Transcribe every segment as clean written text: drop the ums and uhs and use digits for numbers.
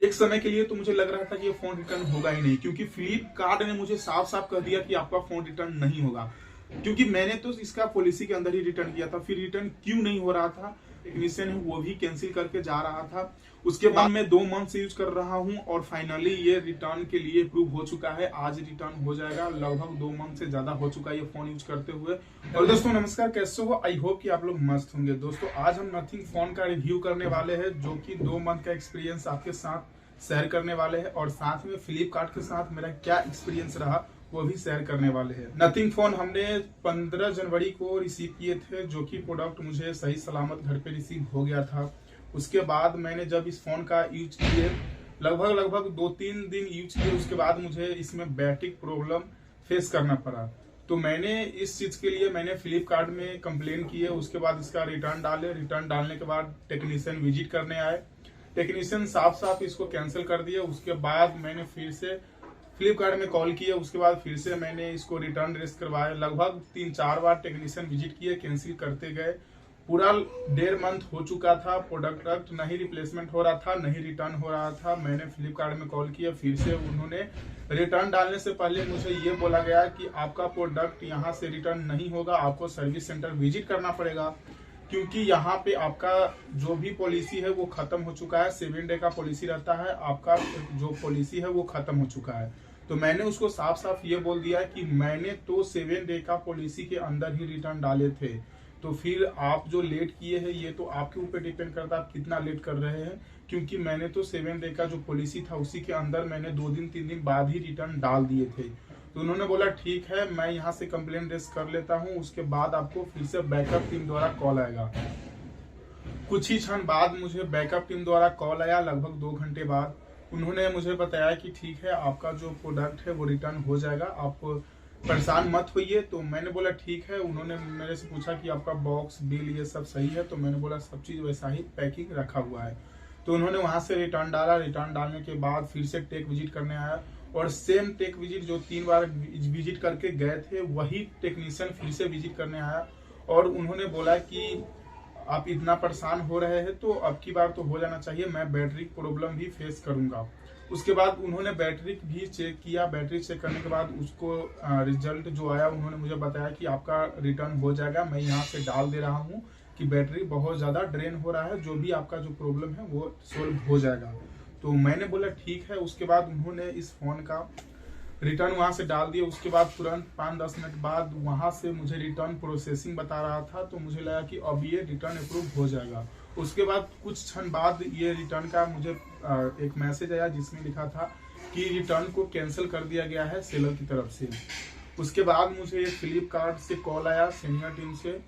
एक समय के लिए तो मुझे लग रहा था कि ये फोन रिटर्न होगा ही नहीं, क्योंकि फ्लिपकार्ट ने मुझे साफ साफ कह दिया कि आपका फोन रिटर्न नहीं होगा। क्योंकि मैंने तो इसका पॉलिसी के अंदर ही रिटर्न किया था, फिर रिटर्न क्यों नहीं हो रहा था, टेक्नीशियन है वो भी कैंसिल करके जा रहा था। उसके बाद मैं 2 मंथ से यूज कर रहा हूं और फाइनली ये रिटर्न के लिए अप्रूव हो चुका है। आज रिटर्न हो जाएगा, लगभग 2 मंथ से ज्यादा हो चुका है ये फोन यूज करते हुए। और दोस्तों नमस्कार, कैसे हो? आई होप कि आप लोग मस्त होंगे। दोस्तों आज हम नथिंग फोन का रिव्यू करने वाले हैं, जो कि 2 मंथ का एक्सपीरियंस आपके साथ शेयर करने वाले हैं, और साथ में फ्लिपकार्ट के साथ मेरा क्या एक्सपीरियंस रहा वो भी शेयर करने वाले हैं। नथिंग फोन हमने 15 जनवरी को रिसीव किए थे, जो कि प्रोडक्ट मुझे सही सलामत घर पे रिसीव हो गया था। उसके बाद मैंने जब इस फोन का यूज किए, लगभग 2-3 दिन यूज किए, उसके बाद मुझे इसमें बैटरी प्रॉब्लम फेस करना पड़ा। तो मैंने इस चीज के लिए मैंने फ्लिपकार्ट में कंप्लेन की है। उसके बाद इसका रिटर्न डाले, रिटर्न डालने के बाद टेक्नीशियन विजिट करने आए, टेक्नीशियन साफ साफ इसको कैंसिल कर दिया। उसके बाद मैंने फिर से फ्लिपकार्ट में कॉल किया, उसके बाद फिर से मैंने इसको रिटर्न रेस करवाया। लगभग 3-4 बार टेक्नीशियन विजिट किए, कैंसिल करते गए। पूरा 1.5 मंथ हो चुका था, प्रोडक्ट नहीं रिप्लेसमेंट हो रहा था, नहीं रिटर्न हो रहा था। मैंने फ्लिपकार्ट में कॉल किया, फिर से उन्होंने रिटर्न डालने से पहले मुझे ये बोला गया कि आपका प्रोडक्ट यहाँ से रिटर्न नहीं होगा, आपको सर्विस सेंटर विजिट करना पड़ेगा, क्योंकि यहाँ पे आपका जो भी पॉलिसी है वो खत्म हो चुका है। 7 डे का पॉलिसी रहता है, आपका जो पॉलिसी है वो खत्म हो चुका है। तो मैंने उसको साफ साफ ये बोल दिया कि मैंने तो 7 डे का पॉलिसी के अंदर ही रिटर्न डाले थे, तो फिर आप जो लेट किए हैं ये तो आपके ऊपर डिपेंड करता है आप कितना लेट कर रहे हैं। क्योंकि मैंने तो 7 डे का जो पॉलिसी था उसी के अंदर मैंने 2-3 दिन बाद ही रिटर्न डाल दिए थे। तो उन्होंने बोला ठीक है, मैं यहाँ से कंप्लेन रेज कर लेता हूँ, उसके बाद आपको फिर से बैकअप टीम द्वारा कॉल आएगा। कुछ ही क्षण बाद मुझे बैकअप टीम द्वारा कॉल आया, लगभग 2 घंटे बाद। उन्होंने मुझे बताया कि ठीक है, आपका जो प्रोडक्ट है वो रिटर्न हो जाएगा, आप परेशान मत होइए। तो मैंने बोला ठीक है। उन्होंने मेरे से पूछा कि आपका बॉक्स बिल ये सब सही है, तो मैंने बोला सब चीज वैसा ही पैकिंग रखा हुआ है। तो उन्होंने वहां से रिटर्न डाला, रिटर्न डालने के बाद फिर से टेक विजिट करने आया, और सेम टेक विजिट जो 3 बार विजिट करके गए थे वही टेक्नीशियन फिर से विजिट करने आया। और उन्होंने बोला कि आप इतना परेशान हो रहे हैं तो अब की बार तो हो जाना चाहिए, मैं बैटरी प्रॉब्लम भी फेस करूंगा। उसके बाद उन्होंने बैटरी भी चेक किया, बैटरी चेक करने के बाद उसको रिजल्ट जो आया उन्होंने मुझे बताया कि आपका रिटर्न हो जाएगा। मैं यहाँ से डाल दे रहा हूँ कि बैटरी बहुत ज्यादा ड्रेन हो रहा है, जो भी आपका जो प्रॉब्लम है वो सोल्व हो जाएगा। तो मैंने बोला ठीक है। उसके बाद उन्होंने इस फोन का रिटर्न वहां से डाल दिया। उसके बाद तुरंत 5-10 मिनट बाद वहां से मुझे रिटर्न प्रोसेसिंग बता रहा था, तो मुझे लगा कि अब ये रिटर्न अप्रूव हो जाएगा। उसके बाद कुछ क्षण बाद ये रिटर्न का मुझे एक मैसेज आया, जिसमें लिखा था कि रिटर्न को कैंसिल कर दिया गया है सेलर की तरफ से। उसके बाद मुझे फ्लिपकार्ट से कॉल आया सीनियर टीम से।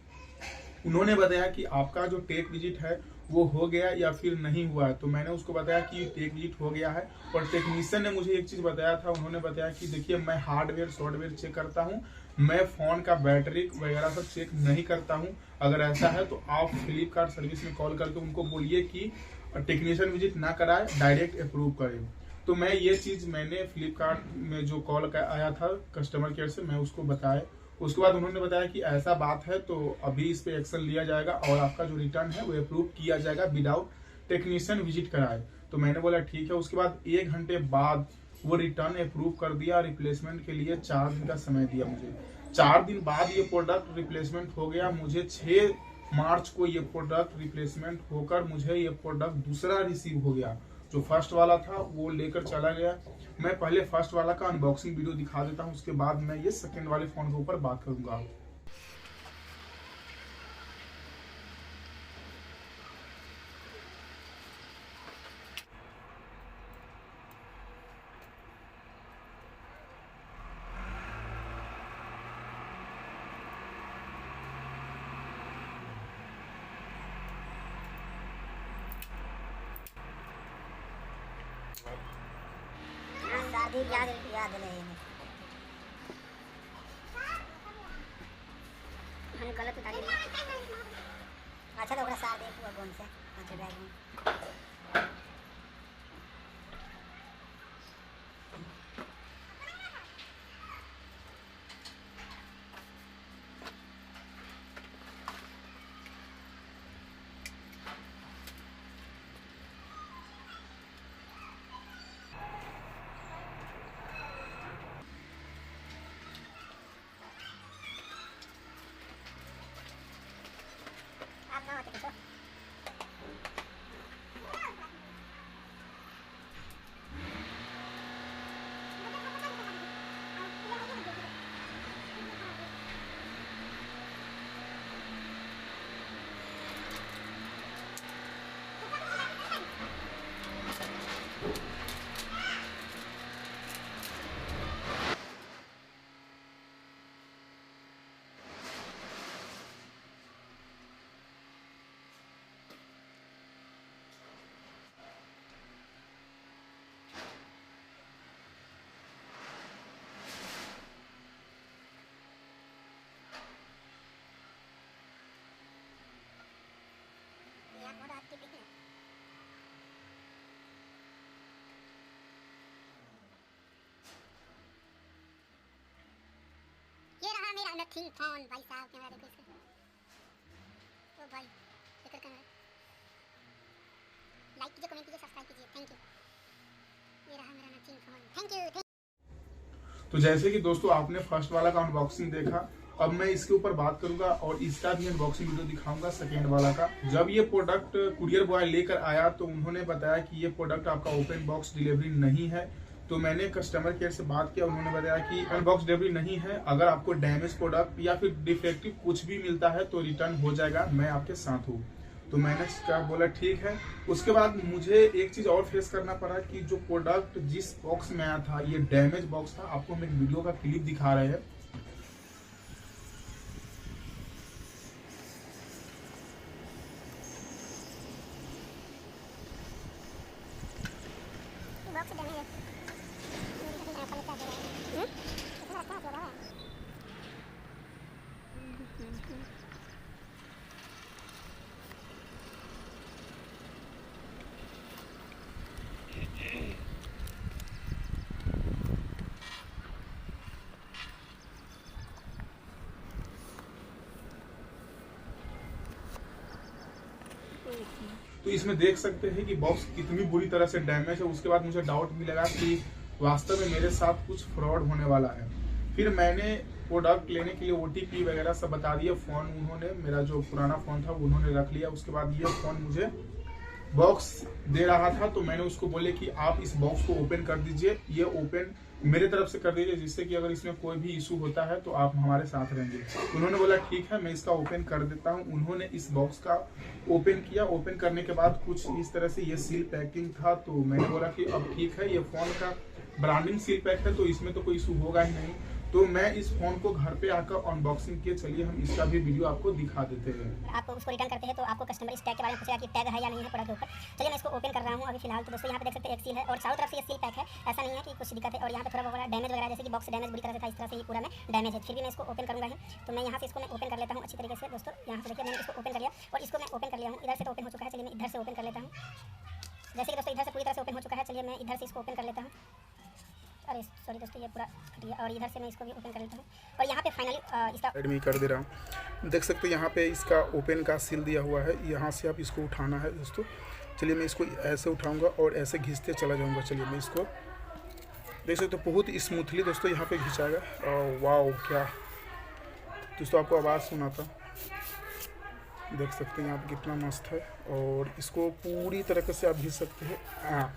उन्होंने बताया कि आपका जो टेक विजिट है वो हो गया या फिर नहीं हुआ है। तो मैंने उसको बताया कि टेक विजिट हो गया है, और टेक्नीशियन ने मुझे एक चीज बताया था। उन्होंने बताया कि देखिए, मैं हार्डवेयर सॉफ्टवेयर चेक करता हूँ, मैं फोन का बैटरी वगैरह सब चेक नहीं करता हूँ। अगर ऐसा है तो आप फ्लिपकार्ट सर्विस में कॉल करके उनको बोलिए कि टेक्नीशियन विजिट ना कराए, डायरेक्ट अप्रूव करें। तो मैं ये चीज मैंने फ्लिपकार्ट में जो कॉल आया था कस्टमर केयर से, मैं उसको बताया। उसके बाद उन्होंने बताया कि ऐसा बात है तो अभी इस पे एक्शन लिया जाएगा, और आपका जो रिटर्न है वो अप्रूव किया जाएगा विदाउट टेक्नीशियन विजिट कराए। तो मैंने बोला ठीक है। उसके बाद 1 घंटे बाद वो रिटर्न अप्रूव कर दिया। रिप्लेसमेंट के लिए 4 दिन का समय दिया मुझे। 4 दिन बाद ये प्रोडक्ट रिप्लेसमेंट हो गया। मुझे 6 मार्च को ये प्रोडक्ट रिप्लेसमेंट होकर मुझे ये प्रोडक्ट दूसरा रिसीव हो गया। जो फर्स्ट वाला था वो लेकर चला गया। मैं पहले फर्स्ट वाला का अनबॉक्सिंग वीडियो दिखा देता हूँ, उसके बाद मैं ये सेकंड वाले फोन के ऊपर बात करूंगा। शादी याद नहीं है। हम गलत उतारी। अच्छा तो ओकरा साथ देखो कौन से अच्छा बैग में। द थिंग फोन भाई साहब, कैमरा देखो इसका। ओ भाई देखो कैमरा, लाइक कीजिए, कमेंट कीजिए, सब्सक्राइब कीजिए, थैंक यू। ये रहा मेरा नथिंग फोन, थैंक यू। तो जैसे कि दोस्तों आपने फर्स्ट वाला का अनबॉक्सिंग देखा, अब मैं इसके ऊपर बात करूंगा और इसका भी अनबॉक्सिंग वीडियो दिखाऊंगा सेकेंड वाला का। जब ये प्रोडक्ट कुरियर बॉय लेकर आया तो उन्होंने बताया कि ये प्रोडक्ट आपका ओपन बॉक्स डिलीवरी नहीं है। तो मैंने कस्टमर केयर से बात किया, उन्होंने बताया कि अनबॉक्स डिलीवरी नहीं है, अगर आपको डैमेज प्रोडक्ट या फिर डिफेक्टिव कुछ भी मिलता है तो रिटर्न हो जाएगा, मैं आपके साथ हूँ। तो मैंने क्या बोला ठीक है। उसके बाद मुझे एक चीज और फेस करना पड़ा कि जो प्रोडक्ट जिस बॉक्स में आया था ये डैमेज बॉक्स था। आपको हम एक वीडियो का क्लिप दिखा रहे हैं। तो इसमें देख सकते हैं कि बॉक्स कितनी बुरी तरह से डैमेज है। उसके बाद मुझे डाउट भी लगा कि वास्तव में मेरे साथ कुछ फ्रॉड होने वाला है। फिर मैंने प्रोडक्ट लेने के लिए OTP वगैरह सब बता दिया। फोन उन्होंने, मेरा जो पुराना फोन था उन्होंने रख लिया। उसके बाद ये फोन मुझे बॉक्स दे रहा था तो मैंने उसको बोले कि आप इस बॉक्स को ओपन कर दीजिए, ये ओपन मेरे तरफ से कर दीजिए, जिससे कि अगर इसमें कोई भी इशू होता है तो आप हमारे साथ रहेंगे। उन्होंने बोला ठीक है, मैं इसका ओपन कर देता हूं। उन्होंने इस बॉक्स का ओपन किया। ओपन करने के बाद कुछ इस तरह से ये सील पैकिंग था। तो मैंने बोला कि अब ठीक है, ये फोन का ब्रांडिंग सील पैक है तो इसमें तो कोई इशू होगा ही नहीं। तो मैं इस फोन को घर पे आकर अनबॉक्सिंग किए। चलिए हम इसका भी वीडियो आपको दिखा देते हैं। आप उसको रिटर्न करते हैं तो आपको कस्टमर इस टैग के बारे में पूछेगा कि टैग है या नहीं है प्रोडक्ट के ऊपर। चलिए मैं इसको ओपन कर रहा हूँ अभी फिलहाल। तो दोस्तों यहाँ पे देख सकते हैं एक सील है और चारों तरफ से ये सील पैक है, ऐसा नहीं है कि कुछ दिक्कत है। और यहाँ पे थोड़ा बहुत डैमेज वगैरह, जैसे कि बॉक्स डैमेज बुरी तरह से था, इस तरह से ये पूरा में डैमेज है। फिर भी मैं इसको ओपन करूँगा ही। तो मैं यहाँ से इसको मैं ओपन कर लेता हूँ अच्छी तरीके से। दोस्तों यहाँ से देखिए मैंने इसको ओपन कर लिया और इसको मैं ओपन कर लिया हूँ। इधर से तो ओपन हो चुका है, चलिए मैं इधर से ओपन कर लेता हूँ। जैसे कि दोस्तों इधर से पूरी तरह से ओपन हो चुका है, चलिए मैं इधर से इसको ओपन कर लेता हूँ। अरे सॉरी दोस्तों, ये पूरा फट गया। और इधर से मैं इसको भी ओपन कर लेता हूँ और यहाँ पे फाइनली इसका साइड में कर दे रहा हूँ। देख सकते हैं यहाँ पे इसका ओपन का सील दिया हुआ है। यहाँ से आप इसको उठाना है दोस्तों। चलिए मैं इसको ऐसे उठाऊंगा और ऐसे घिसते चला जाऊंगा। चलिए मैं इसको देख सकते हैं बहुत स्मूथली दोस्तों यहाँ पे घिंचाएगा। और वाओ, क्या दोस्तों आपको आवाज़ सुना था, देख सकते हैं यहाँ पे कितना मस्त है। और इसको पूरी तरीके से आप घिस सकते हैं। हाँ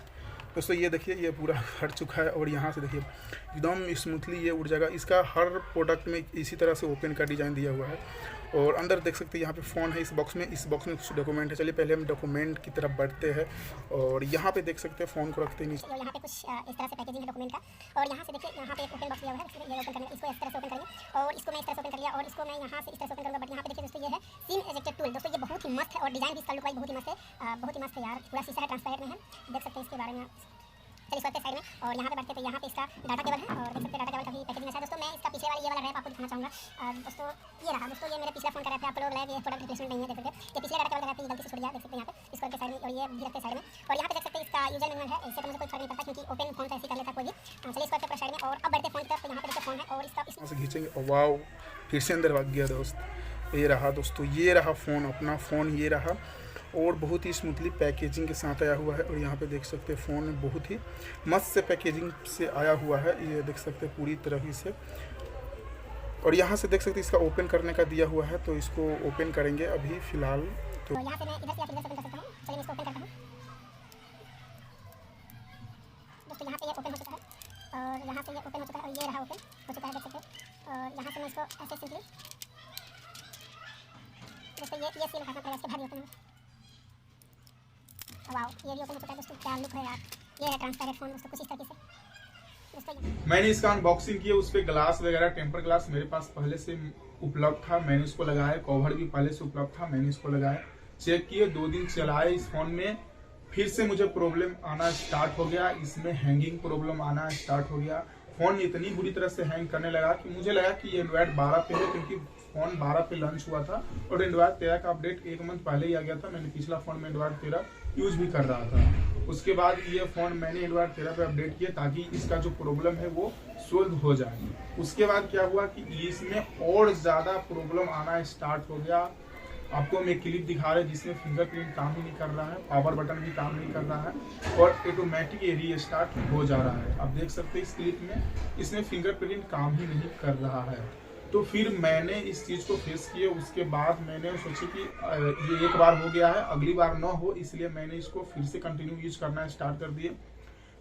दोस्तों ये देखिए ये पूरा हट चुका है और यहाँ से देखिए एकदम स्मूथली ये उड़ जाएगा। इसका हर प्रोडक्ट में इसी तरह से ओपन का डिज़ाइन दिया हुआ है। और अंदर देख सकते हैं यहाँ पे फ़ोन है इस बॉक्स में। इस बॉक्स में कुछ डॉक्यूमेंट है। चलिए पहले हम डॉक्यूमेंट की तरफ बढ़ते हैं और यहाँ पे देख सकते हैं फ़ोन को रखते हैं नीचे। यहाँ पे कुछ इस तरह से पैकेजिंग है डॉक्यूमेंट का। और यहाँ से देखिए यहाँ पे एक ओपन बॉक्स दिया हुआ है, ये ओपन करना, इसको इस तरह से ओपन करेंगे और इसको मैं इस तरह से ओपन कर लिया और इसको मैं यहाँ से इस तरह से ओपन करूँगा। बट यहाँ पे देखिए दोस्तों ये है सिम इजेक्टर टूल। दोस्तों ये बहुत ही मस्त है और डिज़ाइन भी इसका लुक वाइज बहुत ही मस्त है, बहुत ही मस्त है यार। पूरा शीशा है, ट्रांसपेरेंट में है, देख सकते हैं इसके बारे में। चलिए इसको साइड में और यहाँ पे बढ़ते तो यहाँ पे इसका डाटा केबल है और देख सकते हैं डाटा केबल का भी पैकेजिंग है। दोस्तों मैं इसका पिछले वाला ये वाला रैप आपको दिखाना चाहूँगा। दोस्तों ये रहा, दोस्तों ये मेरे पिछला फोन का रैप है। आप लोग लाइव ये प्रोडक्ट रिप्लेसमेंट नहीं है, देख सकते हैं ये पिछले डाटा केबल का रैप गलती से छूट गया, देख सकते हैं यहाँ पे इसको के साइड में और ये भी रखते साइड में। और यहाँ पे देख सकते हैं इसका यूजर मैनुअल है। इससे तो मुझे कोई फर्क नहीं पड़ता क्योंकि ओपन फोन से ऐसे कर लेता कोई भी। चलिए इसको रखते साइड में और अब बढ़ते फोन की तरफ। तो यहाँ पे देखिए फोन है और इसका खींचेंगे। वाओ, फिर से अंदर भाग गया दोस्त। ये रहा दोस्तों, ये रहा फ़ोन, अपना फ़ोन ये रहा और बहुत ही स्मूथली पैकेजिंग के साथ आया हुआ है। और यहाँ पे देख सकते हैं फ़ोन बहुत ही मस्त से पैकेजिंग से आया हुआ है, ये देख सकते हैं पूरी तरह से। और यहाँ से देख सकते हैं इसका ओपन करने का दिया हुआ है, तो इसको ओपन करेंगे अभी फ़िलहाल। तो यहाँ से मैं इधर से ओपन कर सकता हूँ। चलिए मैं इसको ओपन करता हूँ। दोस्तों यहाँ पे ये ओपन हो चुका है और यहाँ से ये ओपन हो चुका है और ये रहा ओपन हो चुका है, देख सकते हैं। और यहाँ से मैं इसको ऐसे सिंपली दोस्तों ये सील हटाना पड़ेगा, इसके बाद ओपन होगा। वाओ, ये भी ओपन हो चुका है दोस्तों, क्या लुक है यार। ये है ट्रांसपेरेंट फोन दोस्तों, कुछ इस तरीके से। मैंने इसका अनबॉक्सिंग किया, उस पर ग्लास वगैरह टेम्पर ग्लास मेरे पास पहले से उपलब्ध था, मैंने इसको लगाया। कवर भी पहले से उपलब्ध था, मैंने इसको लगाया, चेक किए, 2 दिन चलाए इस फोन में। फिर से मुझे प्रॉब्लम आना स्टार्ट हो गया, इसमें हैंगिंग प्रॉब्लम आना स्टार्ट हो गया। फोन इतनी बुरी तरह से हैंग करने लगा कि मुझे लगा कि ये एंड्रॉइड 12 पे है, क्योंकि फोन 12 पे लॉन्च हुआ था और एंड्रॉइड 13 का अपडेट 1 मंथ पहले ही आ गया था। मैंने पिछला फोन में एंड्रॉइड 13 यूज भी कर रहा था। उसके बाद ये फोन मैंने एंड्रॉइड 13 पे अपडेट किया ताकि इसका जो प्रॉब्लम है वो सोल्व हो जाए। उसके बाद क्या हुआ कि इसमें और ज्यादा प्रॉब्लम आना स्टार्ट हो गया। आपको मैं क्लिप दिखा रहा है जिसमें फिंगरप्रिंट काम ही नहीं कर रहा है, पावर बटन भी काम नहीं कर रहा है और ऑटोमेटिक रीस्टार्ट हो जा रहा है। आप देख सकते हैं इस क्लिप में इसमें फिंगरप्रिंट काम ही नहीं कर रहा है। तो फिर मैंने इस चीज को फेस किया। उसके बाद मैंने सोची कि ये एक बार हो गया है, अगली बार ना हो, इसलिए मैंने इसको फिर से कंटिन्यू यूज करना स्टार्ट कर दिए।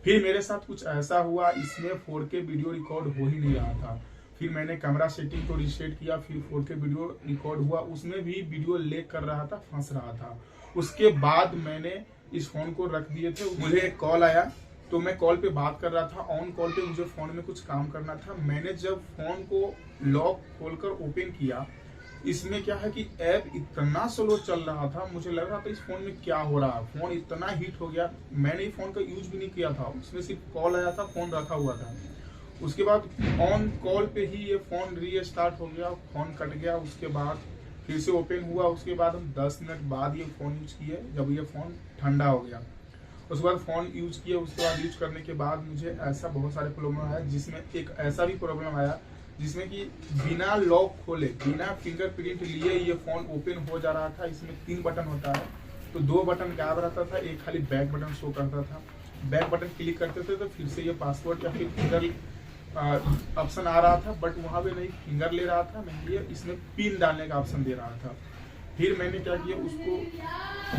फिर मेरे साथ कुछ ऐसा हुआ, इसमें 4K वीडियो रिकॉर्ड हो ही नहीं रहा था। फिर मैंने कैमरा सेटिंग को रीसेट किया, फिर 4K वीडियो रिकॉर्ड हुआ, उसमें भी वीडियो लैग कर रहा था, फंस रहा था। उसके बाद मैंने इस फोन को रख दिए थे। मुझे एक कॉल आया तो मैं कॉल पे बात कर रहा था, ऑन कॉल पे मुझे फोन में कुछ काम करना था। मैंने जब फोन को लॉक खोलकर ओपन किया, इसमें क्या है कि ऐप इतना स्लो चल रहा था, मुझे लग रहा था इस फोन में क्या हो रहा है। फोन इतना हीट हो गया, मैंने ये फोन का यूज भी नहीं किया था, उसमें सिर्फ कॉल आया था, फोन रखा हुआ था। उसके बाद ऑन कॉल पे ही ये फोन रीस्टार्ट हो गया, फोन कट गया। उसके बाद फिर से ओपन हुआ। उसके बाद हम 10 मिनट बाद ये फोन यूज किए, जब ये फोन ठंडा हो गया। उसके बाद फोन यूज किया। उसके बाद यूज करने के बाद मुझे ऐसा बहुत सारे प्रॉब्लम आया, जिसमें एक ऐसा भी प्रॉब्लम आया जिसमें कि बिना लॉक खोले, बिना फिंगरप्रिंट लिए ये फोन ओपन हो जा रहा था। इसमें 3 बटन होता है, तो 2 बटन गायब रहता था, एक खाली बैक बटन शो करता था। बैक बटन क्लिक करते थे तो फिर से ये पासवर्ड या फिर फिंगर ऑप्शन आ रहा था, बट वहां पे नहीं फिंगर ले रहा था, नहीं ये इसमें पिन डालने का ऑप्शन दे रहा था। फिर मैंने क्या किया, उसको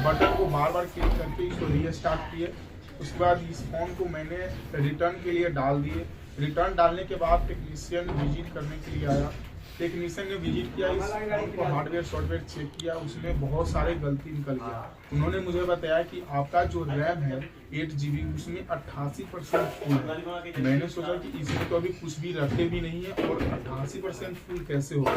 बटन को बार बार क्लिक करके इसको रीस्टार्ट किए। उसके बाद इस फोन को मैंने रिटर्न के लिए डाल दिए। रिटर्न डालने के बाद टेक्नीशियन विजिट करने के लिए आया। टेक्नीशियन ने विजिट किया, इस फोन को हार्डवेयर सॉफ्टवेयर चेक किया, उसमें बहुत सारे गलती निकल गया। उन्होंने मुझे बताया कि आपका जो रैम है 8 GB, उसमें 88% फुल है। मैंने सोचा कि इसमें तो अभी कुछ भी रखे भी नहीं है और 88% फुल कैसे होगा।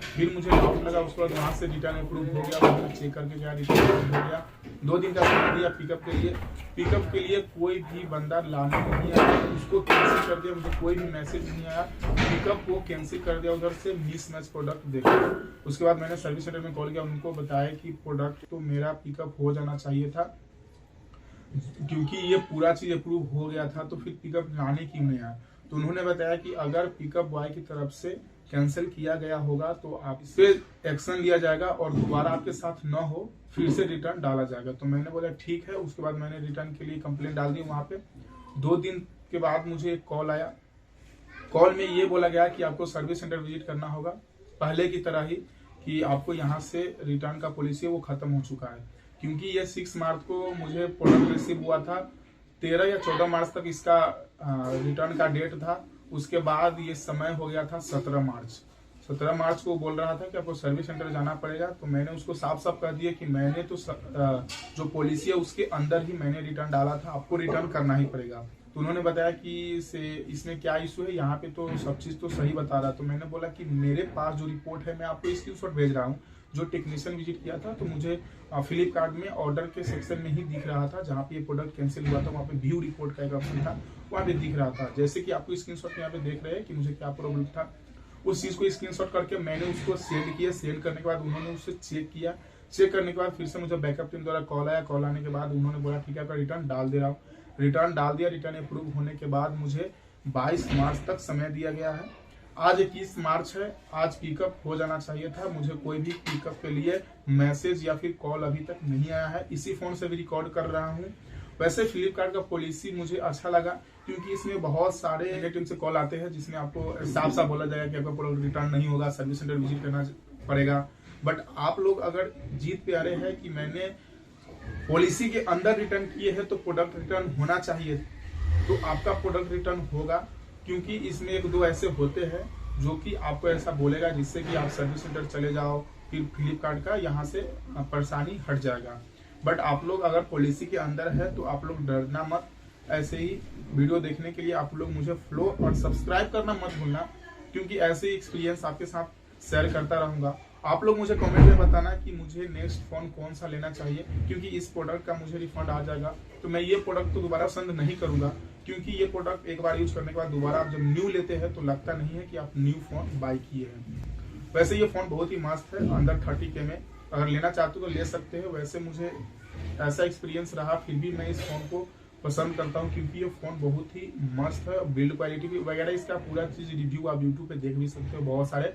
फिर मुझे डाउट लगा। उसके बाद वहाँ से रिटर्न अप्रूव हो गया, मैंने चेक करके गया, रिटर्न अप्रूव हो गया। 2 दिन का समय दिया पिकअप के लिए। पिकअप के लिए कोई भी बंदा लाने नहीं आया, उसको कैंसिल कर दिया। मुझे कोई भी मैसेज नहीं आया, पिकअप को कैंसिल कर दिया। उधर से मिसमैच प्रोडक्ट देखा। उसके बाद मैंने सर्विस सेंटर में कॉल किया, उनको बताया कि प्रोडक्ट तो मेरा पिकअप हो जाना चाहिए था, क्योंकि ये पूरा चीज अप्रूव हो गया था, तो फिर पिकअप लाने क्यों नहीं आया। तो उन्होंने बताया कि अगर पिकअप बॉय की तरफ से कैंसिल किया गया होगा तो आप इस पे एक्शन लिया जाएगा और दोबारा आपके साथ न हो, फिर से रिटर्न डाला जाएगा। तो मैंने बोला ठीक है। उसके बाद मैंने रिटर्न के लिए कंप्लेंट डाल दी वहां पे। 2 दिन के बाद मुझे एक कॉल आया। कॉल में ये बोला गया कि आपको सर्विस सेंटर विजिट करना होगा, पहले की तरह ही, कि आपको यहाँ से रिटर्न का पॉलिसी है वो खत्म हो चुका है। क्योंकि ये 6 मार्च को मुझे प्रोडक्ट रिसीव हुआ था, 13 या 14 मार्च तक इसका रिटर्न का डेट था। उसके बाद ये समय हो गया था 17 मार्च। 17 मार्च को बोल रहा था कि आपको सर्विस सेंटर जाना पड़ेगा। तो मैंने उसको साफ साफ कह दिया कि मैंने तो जो पॉलिसी है उसके अंदर ही मैंने रिटर्न डाला था, आपको रिटर्न करना ही पड़ेगा। तो उन्होंने बताया कि इसमें क्या इशू है, यहाँ पे तो सब चीज तो सही बता रहा। तो मैंने बोला कि मेरे पास जो रिपोर्ट है मैं आपको स्क्रीनशॉट भेज रहा हूँ। जो टेक्नीशियन विजिट किया था तो मुझे फ्लिपकार्ट में ऑर्डर के सेक्शन में ही दिख रहा था, जहाँ पे ये प्रोडक्ट कैंसिल हुआ था वहाँ पे व्यू रिपोर्ट का एक ऑप्शन था, वहाँ पे दिख रहा था। जैसे कि आपको स्क्रीनशॉट यहाँ पे देख रहे हैं कि मुझे क्या प्रॉब्लम था। उस चीज को स्क्रीनशॉट करके मैंने उसको सेंड किया। सेंड करने के बाद उन्होंने उससे चेक किया। चेक करने के बाद फिर से मुझे बैकअप टीम द्वारा कॉल आया। कॉल आने के बाद उन्होंने बोला ठीक है, आपका रिटर्न डाल दे रहा हूँ। रिटर्न डाल दिया। रिटर्न अप्रूव होने के बाद मुझे 22 मार्च तक समय दिया गया है। आज 21 मार्च है, आज पिकअप हो जाना चाहिए था। मुझे कोई भी पिकअप के लिए मैसेज या फिर कॉल अभी तक नहीं आया है। इसी फोन से भी रिकॉर्ड कर रहा हूँ। वैसे फ्लिपकार्ट का पॉलिसी मुझे अच्छा लगा, क्योंकि इसमें बहुत सारे नेगेटिव से कॉल आते हैं जिसमें आपको साफ साफ बोला जाएगा कि आपका प्रोडक्ट रिटर्न नहीं होगा, सर्विस सेंटर विजिट करना पड़ेगा। बट आप लोग अगर जीत पे आ रहे हैं कि मैंने पॉलिसी के अंदर रिटर्न किए हैं तो प्रोडक्ट रिटर्न होना चाहिए, तो आपका प्रोडक्ट रिटर्न होगा। क्योंकि इसमें 1-2 ऐसे होते हैं जो कि आपको ऐसा बोलेगा जिससे कि आप सर्विस सेंटर चले जाओ, फिर फ्लिपकार्ट का यहाँ से परेशानी हट जाएगा। बट आप लोग अगर पॉलिसी के अंदर है तो आप लोग डरना मत। ऐसे ही वीडियो देखने के लिए आप लोग मुझे फॉलो और सब्सक्राइब करना मत भूलना, क्योंकि ऐसे ही एक्सपीरियंस आपके साथ शेयर करता रहूंगा। आप लोग मुझे कमेंट में बताना कि मुझे नेक्स्ट फोन कौन सा लेना चाहिए, क्योंकि इस प्रोडक्ट का मुझे रिफंड आ जाएगा तो मैं ये प्रोडक्ट तो दोबारा पसंद नहीं करूंगा। क्योंकि ये प्रोडक्ट एक बार यूज करने के बाद दोबारा आप जब न्यू लेते हैं तो लगता नहीं है कि आप न्यू फोन बाय किए हैं। वैसे ये फोन बहुत ही मस्त है, अंदर 30K में। अगर लेना चाहते हो तो ले सकते हो। वैसे मुझे ऐसा एक्सपीरियंस रहा, फिर भी मैं इस फोन को पसंद करता हूँ क्योंकि ये फोन बहुत ही मस्त है। बिल्ड क्वालिटी भी वगैरह इसका पूरा चीज रिव्यू आप यूट्यूब पे देख भी सकते हो, बहुत सारे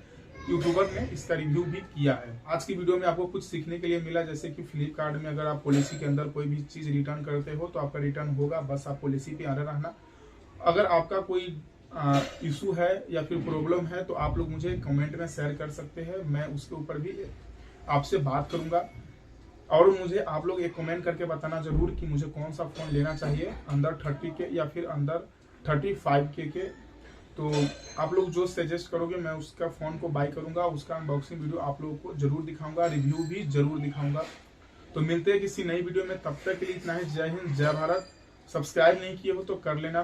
यूट्यूबर ने इसका रिव्यू भी किया है। आज की वीडियो में आपको कुछ सीखने के लिए मिला, जैसे कि फ्लिपकार्ट में अगर आप पॉलिसी के अंदर कोई भी चीज रिटर्न करते हो तो आपका रिटर्न होगा, बस आप पॉलिसी पे अड़े रहना। अगर आपका कोई इशू है या फिर प्रॉब्लम है तो आप लोग मुझे कमेंट में शेयर कर सकते हैं, मैं उसके ऊपर भी आपसे बात करूंगा। और मुझे आप लोग एक कमेंट करके बताना जरूर कि मुझे कौन सा फोन लेना चाहिए, अंदर 30 के या फिर अंदर 35 के। तो आप लोग जो सजेस्ट करोगे मैं उसका फोन को बाय करूंगा, उसका अनबॉक्सिंग वीडियो आप लोगों को जरूर दिखाऊंगा, रिव्यू भी जरूर दिखाऊंगा। तो मिलते हैं किसी नई वीडियो में, तब तक के लिए इतना ही। जय हिंद, जय भारत। सब्सक्राइब नहीं किए हो तो कर लेना।